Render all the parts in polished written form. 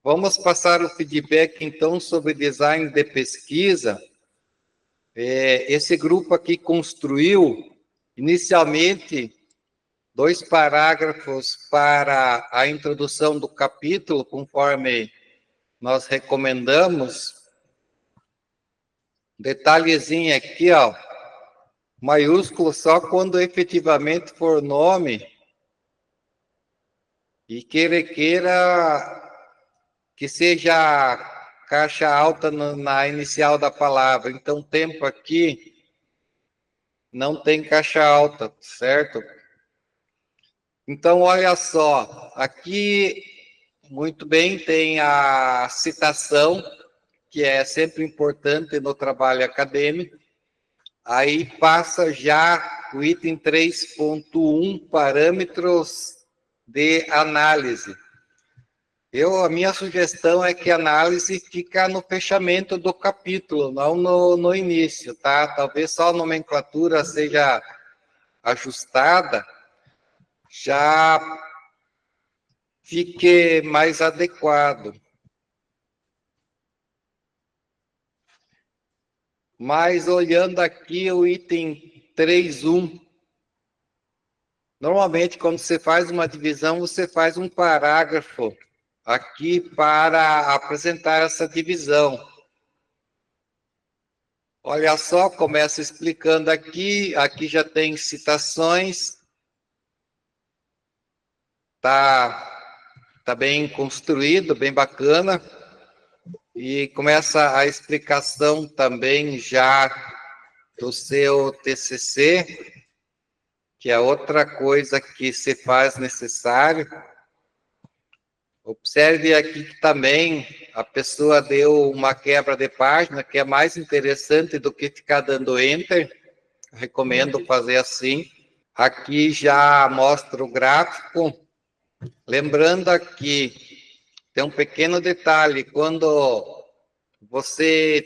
Vamos passar o feedback, então, sobre design de pesquisa. Esse grupo aqui construiu, inicialmente, 2 parágrafos para a introdução do capítulo, conforme nós recomendamos. Detalhezinho aqui, ó, maiúsculo só quando efetivamente for nome e queira que seja caixa alta na inicial da palavra. Então, tempo aqui não tem caixa alta, certo? Então, olha só, aqui, muito bem, tem a citação, que é sempre importante no trabalho acadêmico. Aí passa já o item 3.1, parâmetros de análise. A minha sugestão é que a análise fica no fechamento do capítulo, não no início, tá? Talvez só a nomenclatura seja ajustada, já fique mais adequado. Mas olhando aqui o item 3.1, normalmente quando você faz uma divisão, você faz um parágrafo aqui para apresentar essa divisão. Olha só, começa explicando aqui já tem citações, tá bem construído, bem bacana, e começa a explicação também já do seu TCC, que é outra coisa que se faz necessário. Observe aqui que também a pessoa deu uma quebra de página, que é mais interessante do que ficar dando enter. Recomendo fazer assim. Aqui já mostra o gráfico. Lembrando aqui, tem um pequeno detalhe, quando você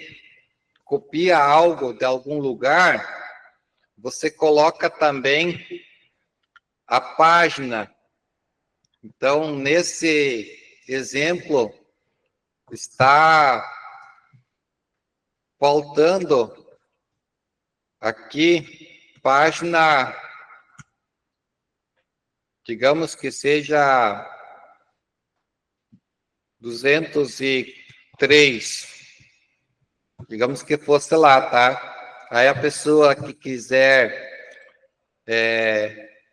copia algo de algum lugar, você coloca também a página. Então, nesse exemplo, está faltando aqui página, digamos que seja 203, digamos que fosse lá, tá? Aí a pessoa que quiser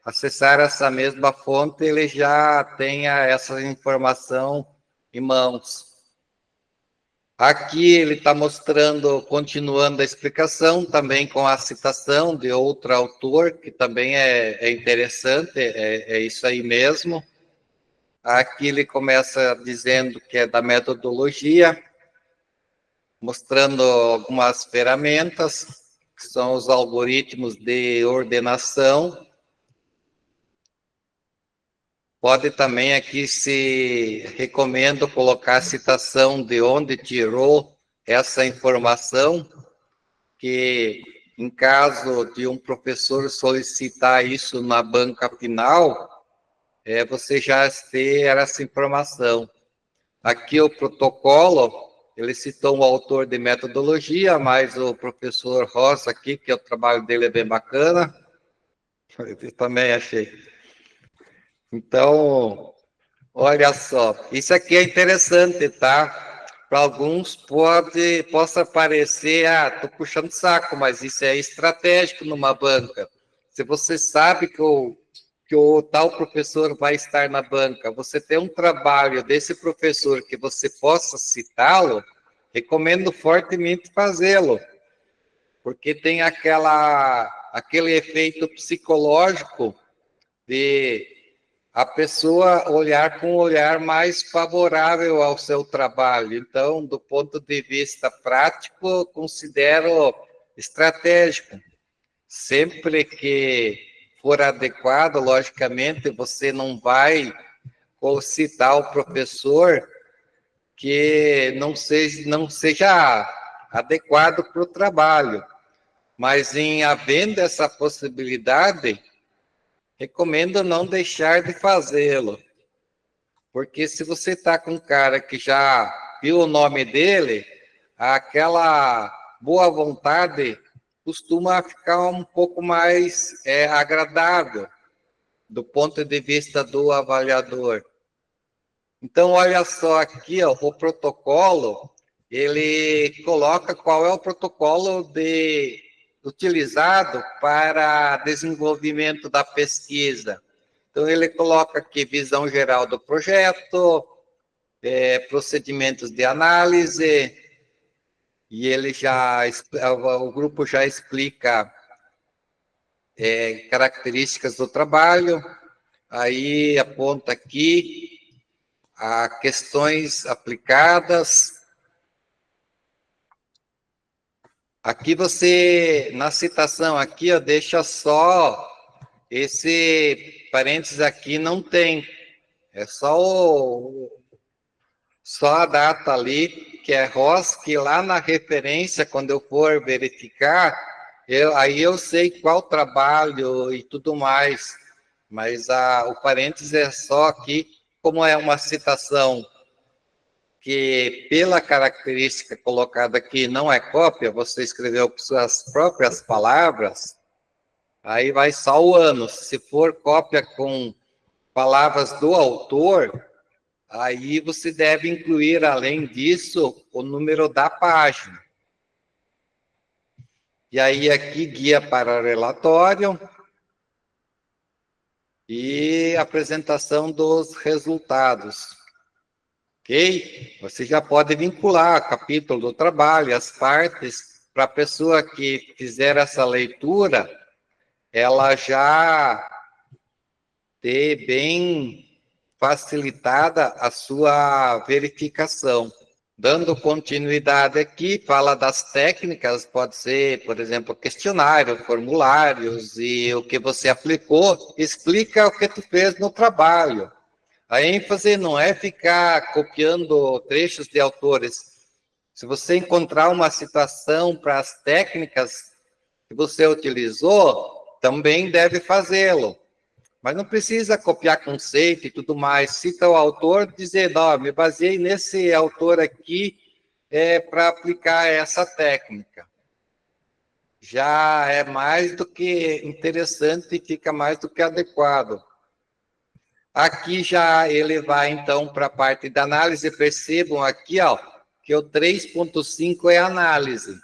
acessar essa mesma fonte, ele já tenha essa informação em mãos. Aqui ele está mostrando, continuando a explicação, também com a citação de outro autor, que também é interessante, é isso aí mesmo. Aqui ele começa dizendo que é da metodologia, mostrando algumas ferramentas, que são os algoritmos de ordenação. Pode também aqui se recomendo colocar a citação de onde tirou essa informação, que em caso de um professor solicitar isso na banca final, você já ter essa informação. Aqui o protocolo, ele citou um autor de metodologia, mas o professor Rosa aqui, que o trabalho dele é bem bacana, eu também achei. Então, olha só, isso aqui é interessante, tá? Para alguns possa parecer, tô puxando saco, mas isso é estratégico numa banca. Se você sabe que o tal professor vai estar na banca, você tem um trabalho desse professor que você possa citá-lo, recomendo fortemente fazê-lo, porque tem aquele efeito psicológico de a pessoa olhar com um olhar mais favorável ao seu trabalho. Então, do ponto de vista prático, considero estratégico. Sempre que for adequado, logicamente, você não vai citar o professor que não seja adequado para o trabalho. Mas, em havendo essa possibilidade, recomendo não deixar de fazê-lo, Porque se você está com um cara que já viu o nome dele, aquela boa vontade costuma ficar um pouco mais agradável do ponto de vista do avaliador. Então, olha só aqui, ó, o protocolo, ele coloca qual é o protocolo utilizado para desenvolvimento da pesquisa. Então, ele coloca aqui visão geral do projeto, procedimentos de análise, e o grupo já explica características do trabalho, aí aponta aqui a questões aplicadas. Aqui você, na citação aqui, ó, deixa só esse parênteses aqui, não tem. É só a data ali, que é ROS, que lá na referência, quando eu for verificar, aí eu sei qual trabalho e tudo mais. Mas o parênteses é só aqui, como é uma citação que, pela característica colocada aqui, não é cópia, você escreveu com suas próprias palavras, aí vai só o ano. Se for cópia com palavras do autor, aí você deve incluir, além disso, o número da página. E aí aqui, guia para relatório e apresentação dos resultados. Ok? Você já pode vincular o capítulo do trabalho, as partes, para a pessoa que fizer essa leitura, ela já ter bem facilitada a sua verificação. Dando continuidade aqui, fala das técnicas, pode ser, por exemplo, questionário, formulários, e o que você aplicou, explica o que tu fez no trabalho. A ênfase não é ficar copiando trechos de autores. Se você encontrar uma citação para as técnicas que você utilizou, também deve fazê-lo. Mas não precisa copiar conceito e tudo mais. Cita o autor dizendo, ó, me baseei nesse autor aqui para aplicar essa técnica. Já é mais do que interessante e fica mais do que adequado. Aqui já ele vai, então, para a parte da análise. Percebam aqui, ó, que o 3.5 é análise.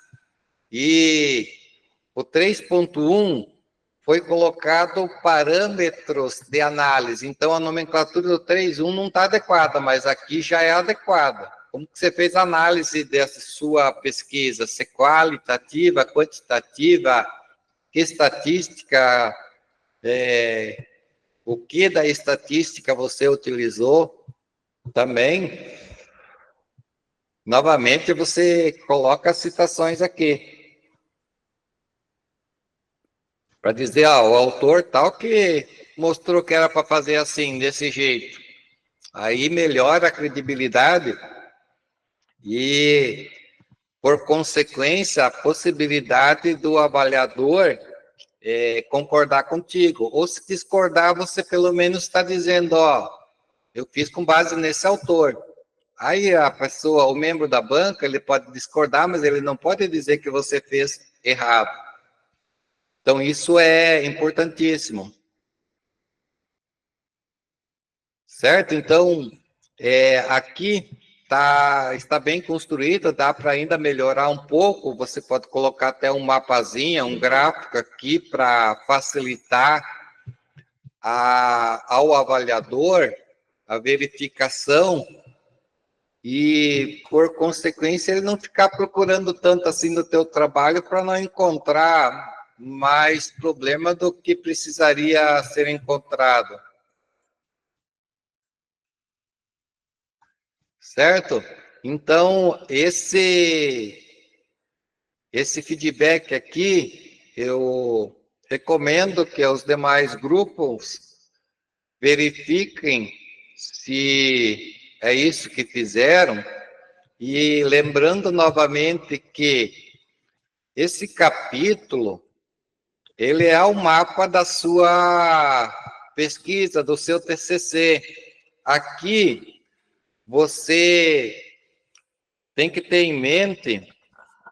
E o 3.1 foi colocado parâmetros de análise. Então, a nomenclatura do 3.1 não está adequada, mas aqui já é adequada. Como que você fez a análise dessa sua pesquisa? Se qualitativa, quantitativa, que estatística, o que da estatística você utilizou também. Novamente, você coloca as citações aqui. Para dizer, o autor tal que mostrou que era para fazer assim, desse jeito. Aí melhora a credibilidade e, por consequência, a possibilidade do avaliador concordar contigo. Ou se discordar, você pelo menos está dizendo, eu fiz com base nesse autor. Aí a pessoa, o membro da banca, ele pode discordar, mas ele não pode dizer que você fez errado. Então, isso é importantíssimo. Certo? Então, aqui está bem construído, dá para ainda melhorar um pouco. Você pode colocar até um mapazinho, um gráfico aqui para facilitar ao avaliador a verificação e, por consequência, ele não ficar procurando tanto assim no teu trabalho para não encontrar mais problema do que precisaria ser encontrado. Certo? Então, esse feedback aqui, eu recomendo que os demais grupos verifiquem se é isso que fizeram, e lembrando novamente que esse capítulo, ele é o mapa da sua pesquisa, do seu TCC. aqui você tem que ter em mente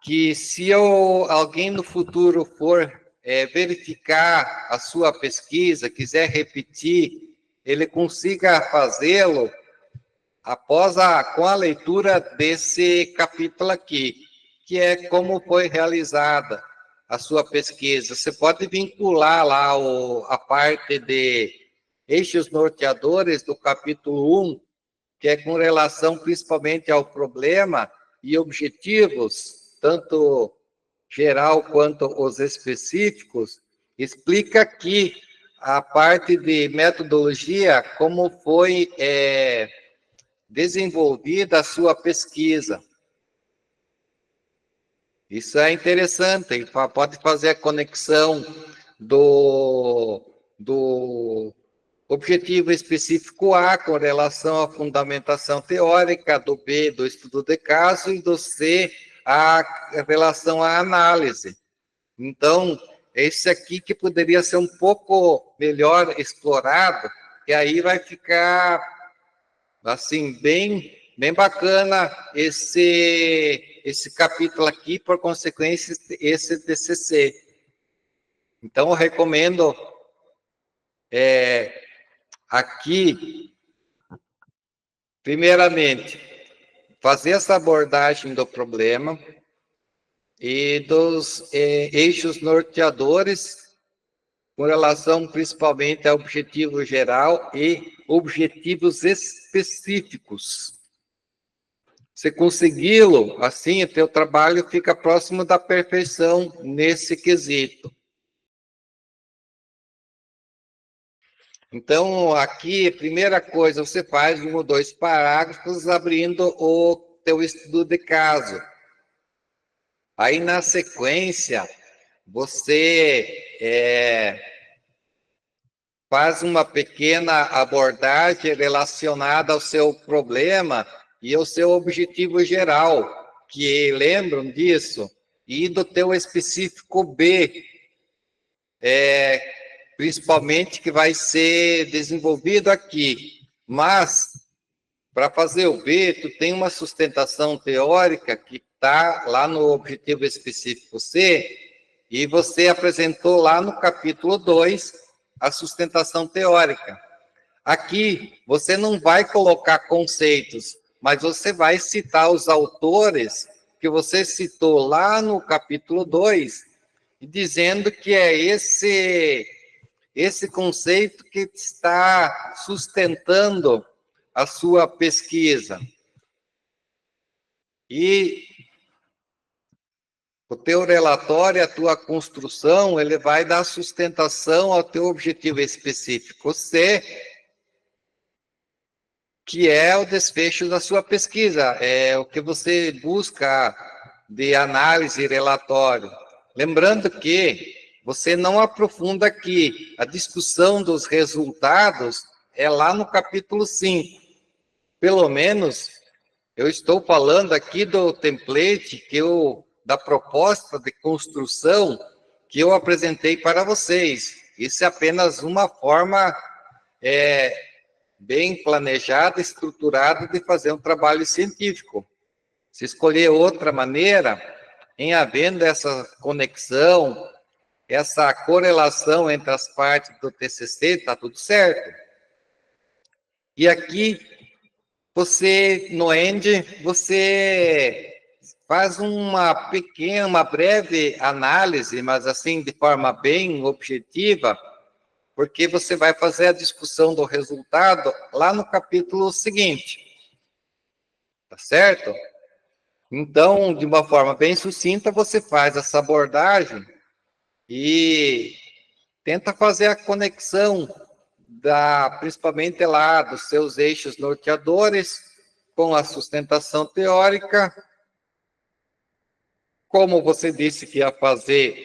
que se alguém no futuro for verificar a sua pesquisa, quiser repetir, ele consiga fazê-lo com a leitura desse capítulo aqui, que é como foi realizada a sua pesquisa. Você pode vincular lá a parte de eixos norteadores do capítulo 1, que é com relação principalmente ao problema e objetivos, tanto geral quanto os específicos, explica aqui a parte de metodologia, como foi desenvolvida a sua pesquisa. Isso é interessante, pode fazer a conexão do objetivo específico A com relação à fundamentação teórica, do B, do estudo de caso, e do C, a relação à análise. Então, esse aqui que poderia ser um pouco melhor explorado, e aí vai ficar, assim, bem bacana esse capítulo aqui, por consequência, esse TCC. Então, eu recomendo aqui, primeiramente, fazer essa abordagem do problema e dos eixos norteadores com relação principalmente ao objetivo geral e objetivos específicos. Se consegui-lo, assim, o teu trabalho fica próximo da perfeição nesse quesito. Então, aqui, primeira coisa, você faz 1 ou 2 parágrafos abrindo o teu estudo de caso. Aí, na sequência, você faz uma pequena abordagem relacionada ao seu problema e ao seu objetivo geral, que lembram disso, e do teu específico B, principalmente que vai ser desenvolvido aqui. Mas, para fazer o B, tu tem uma sustentação teórica que está lá no objetivo específico C, e você apresentou lá no capítulo 2 a sustentação teórica. Aqui, você não vai colocar conceitos, mas você vai citar os autores que você citou lá no capítulo 2, dizendo que é esse conceito que está sustentando a sua pesquisa. E o teu relatório, a tua construção, ele vai dar sustentação ao teu objetivo específico C, que é o desfecho da sua pesquisa, é o que você busca de análise e relatório. Lembrando que você não aprofunda aqui, a discussão dos resultados é lá no capítulo 5. Pelo menos, eu estou falando aqui do template da proposta de construção que eu apresentei para vocês. Isso é apenas uma forma bem planejada, estruturada de fazer um trabalho científico. Se escolher outra maneira, em havendo essa conexão, essa correlação entre as partes do TCC, está tudo certo. E aqui, no END, você faz uma breve análise, mas assim, de forma bem objetiva, porque você vai fazer a discussão do resultado lá no capítulo seguinte. Tá certo? Então, de uma forma bem sucinta, você faz essa abordagem e tenta fazer a conexão principalmente lá dos seus eixos norteadores com a sustentação teórica, como você disse que ia fazer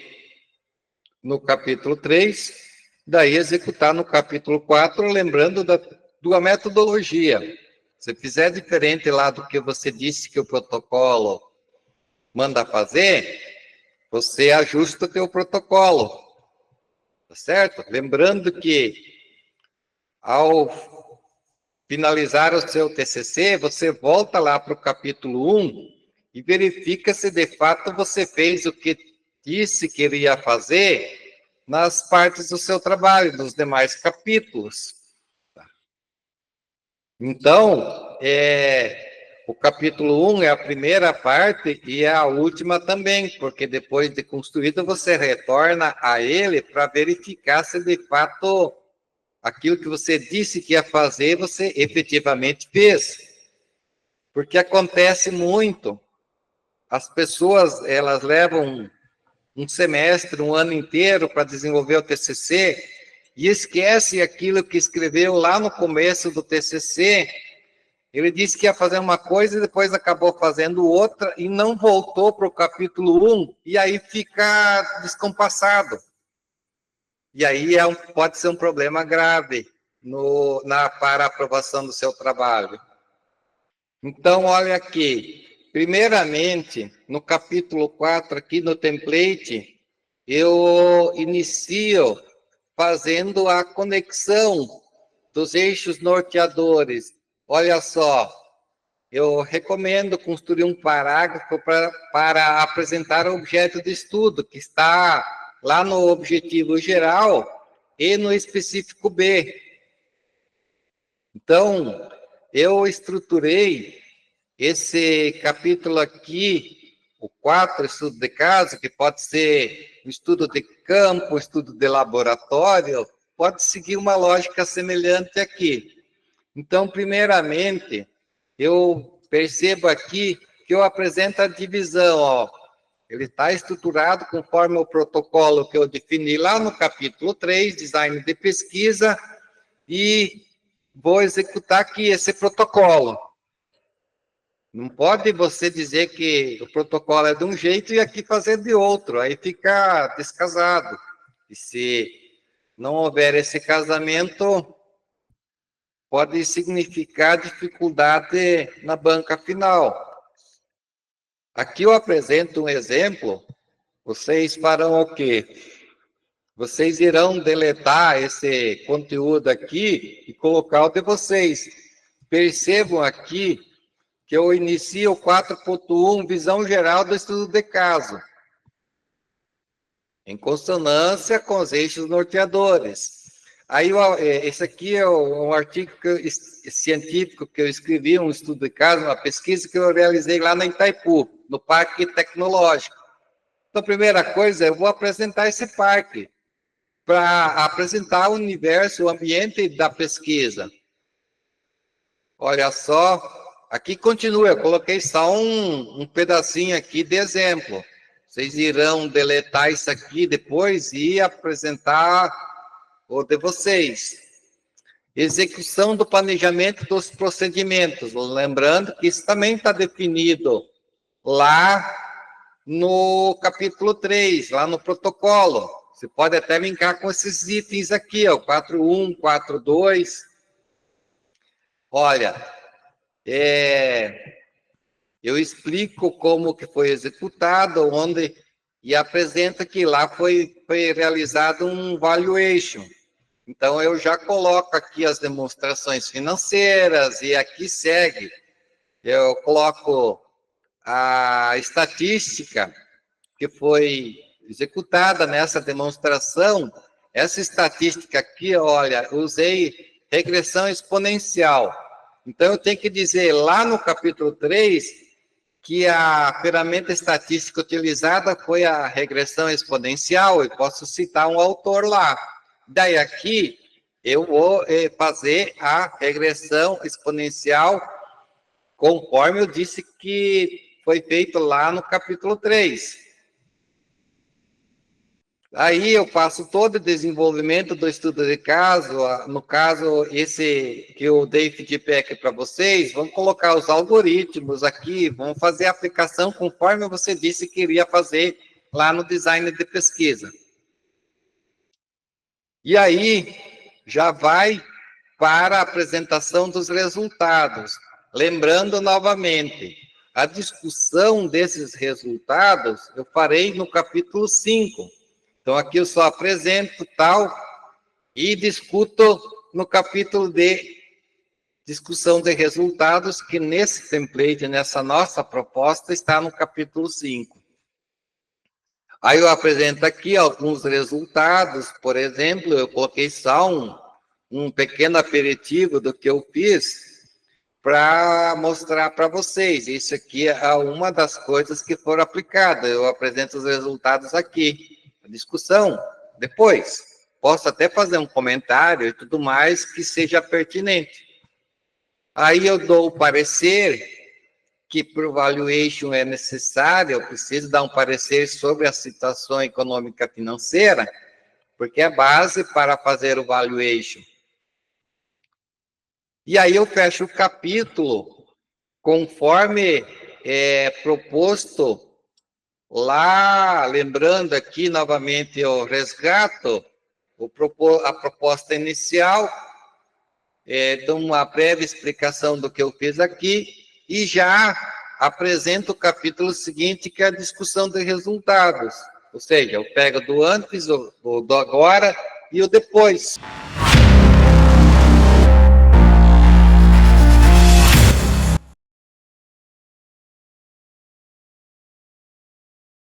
no capítulo 3, daí executar no capítulo 4, lembrando da metodologia. Se fizer diferente lá do que você disse que o protocolo manda fazer, você ajusta o teu protocolo, tá certo? Lembrando que ao finalizar o seu TCC, você volta lá para o capítulo 1 e verifica se de fato você fez o que disse que iria fazer nas partes do seu trabalho, nos demais capítulos. Então, o capítulo 1 é a primeira parte e é a última também, porque depois de construído você retorna a ele para verificar se de fato aquilo que você disse que ia fazer, você efetivamente fez. Porque acontece muito, as pessoas, elas levam um semestre, um ano inteiro para desenvolver o TCC e esquece aquilo que escreveu lá no começo do TCC. Ele disse que ia fazer uma coisa e depois acabou fazendo outra e não voltou para o capítulo 1 e aí fica descompassado. E aí pode ser um problema grave para a aprovação do seu trabalho. Então, olha aqui. Primeiramente, no capítulo 4, aqui no template, eu inicio fazendo a conexão dos eixos norteadores. Olha só, eu recomendo construir um parágrafo para apresentar o objeto de estudo, que está lá no objetivo geral e no específico B. Então, eu estruturei esse capítulo aqui, o 4, estudo de caso, que pode ser um estudo de campo, um estudo de laboratório, pode seguir uma lógica semelhante aqui. Então, primeiramente, eu percebo aqui que eu apresento a divisão, ó. Ele está estruturado conforme o protocolo que eu defini lá no capítulo 3, design de pesquisa, e vou executar aqui esse protocolo. Não pode você dizer que o protocolo é de um jeito e aqui fazer de outro, aí fica descasado. E se não houver esse casamento, pode significar dificuldade na banca final. Aqui eu apresento um exemplo, vocês farão o quê? Vocês irão deletar esse conteúdo aqui e colocar o de vocês. Percebam aqui que eu inicio o 4.1, visão geral do estudo de caso, em consonância com os eixos norteadores. Aí, esse aqui é um artigo científico que eu escrevi, um estudo de caso, uma pesquisa que eu realizei lá na Itaipu, no Parque Tecnológico. Então, a primeira coisa, eu vou apresentar esse parque, para apresentar o universo, o ambiente da pesquisa. Olha só, aqui continua, eu coloquei só um pedacinho aqui de exemplo. Vocês irão deletar isso aqui depois e apresentar o de vocês. Execução do planejamento dos procedimentos. Lembrando que isso também está definido lá no capítulo 3, lá no protocolo. Você pode até linkar com esses itens aqui, ó, 4.1, 4.2. Olha, eu explico como que foi executado, onde, e apresento que lá foi realizado um valuation. Então, eu já coloco aqui as demonstrações financeiras e aqui segue. Eu coloco a estatística que foi executada nessa demonstração. Essa estatística aqui, olha, usei regressão exponencial. Então, eu tenho que dizer lá no capítulo 3 que a ferramenta estatística utilizada foi a regressão exponencial, e posso citar um autor lá. Daí aqui, eu vou fazer a regressão exponencial conforme eu disse que foi feito lá no capítulo 3. Aí eu faço todo o desenvolvimento do estudo de caso, no caso, esse que eu dei feedback para vocês, vamos colocar os algoritmos aqui, vamos fazer a aplicação conforme você disse que iria fazer lá no design de pesquisa. E aí, já vai para a apresentação dos resultados. Lembrando novamente, a discussão desses resultados eu farei no capítulo 5. Então, aqui eu só apresento tal e discuto no capítulo D. discussão de resultados, que nesse template, nessa nossa proposta, está no capítulo 5. Aí eu apresento aqui alguns resultados, por exemplo, eu coloquei só um pequeno aperitivo do que eu fiz para mostrar para vocês. Isso aqui é uma das coisas que foram aplicadas. Eu apresento os resultados aqui. A discussão, depois. Posso até fazer um comentário e tudo mais que seja pertinente. Aí eu dou o parecer que para o valuation é necessário, eu preciso dar um parecer sobre a situação econômica financeira, porque é base para fazer o valuation. E aí eu fecho o capítulo conforme proposto lá, lembrando aqui novamente, eu resgato a proposta inicial, dou uma breve explicação do que eu fiz aqui e já apresento o capítulo seguinte, que é a discussão de resultados. Ou seja, eu pego do antes, o do agora e o depois.